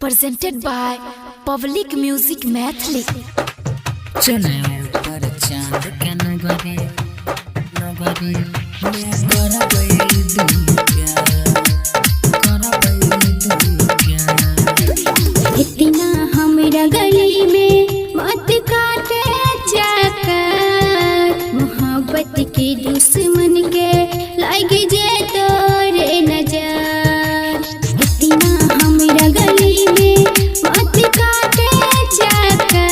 presented by Public Music Mathli. चले ऊपर चांद के नगरी नगरी मैं करा गई दुनिया करा गई दुनिया इतना हमरा गली में मत काटे जाकर मोहब्बत के दुश्मन के लागे जे तोरे नजर। इतना हमरा गली में मत काटे जाकर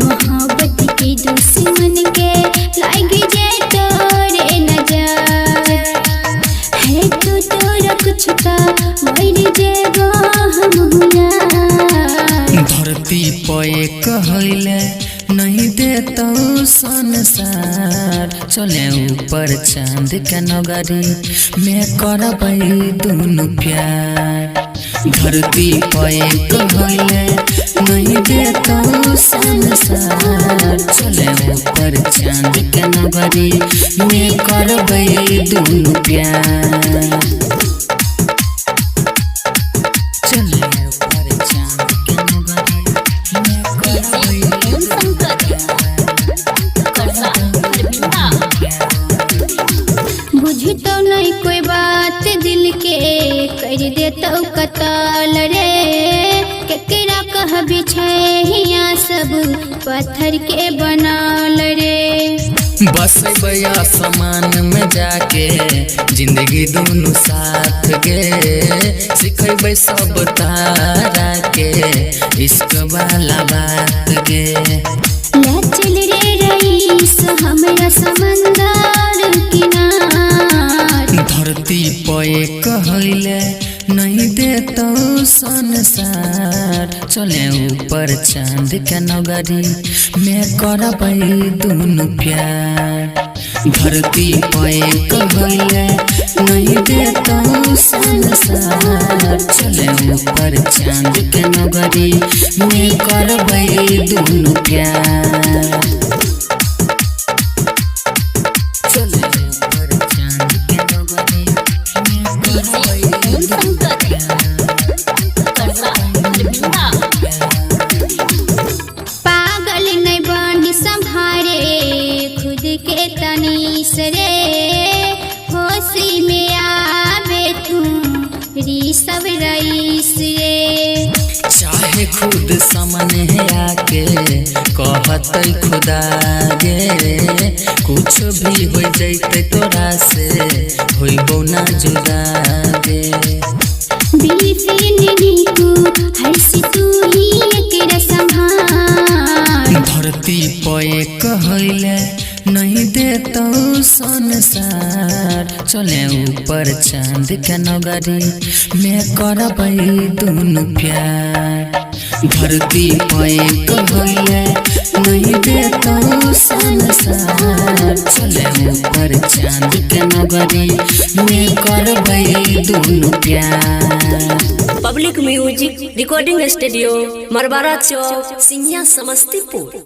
मोहब्बत के दुश्मन के लागे जे तोरे नजर। है तो तोरा कुछ का मेरी जगह हम हुआ धरती पे कहले नहीं देता संसार। चले ऊपर चांद के नगरी मैं करबई दुनु प्यार। धरती पे कहले नहीं देता संसार। चले ऊपर चांद के नगरी मैं करबई दुनु प्यार। चले ऊपर चांद के नगरी मैं करबई बुझी तो नहीं कोई बात दिल के कर देता कताल रे। केकरा कह बिछैया सब पत्थर के बनाल रे। बस बया समान में जाके जिंदगी दोनों साथ गे सिखेबे सब तारा के इश्क वाला बात गे। ले चल रे रईस हमरा समंदर किनार। धरती पे कहले नहीं देता संसार। चले ऊपर चांद के नगरी मैं करबई दुनु प्यार। धरती पे कहले नहीं देता संसार। चले ऊपर चांद के नगरी मैं करबई दुनु प्यार। चले ऊपर चांद के नगरी मैं करबई दुनु पागल नहीं बन संभारे खुद के तनीस रे। होशी में आवे तुम री सब रईस रे। चाहे खुद सामने आके कहते खुदा गे कुछ भी हो जैते तोरा से होइबो ना जुदा गे। तू ही एकरा संभाल। धरती पे कहले नहीं देता संसार। चले ऊपर चांद के नगरी मैं करबई दुनु प्यार। धरती पे कहले नहीं देता संसार। चले ऊपर चांद के नगरी मैं करबई दुनु प्यार। पब्लिक म्यूजिक रिकॉर्डिंग स्टूडियो मरवारा चौक सिंघिया समस्तीपुर।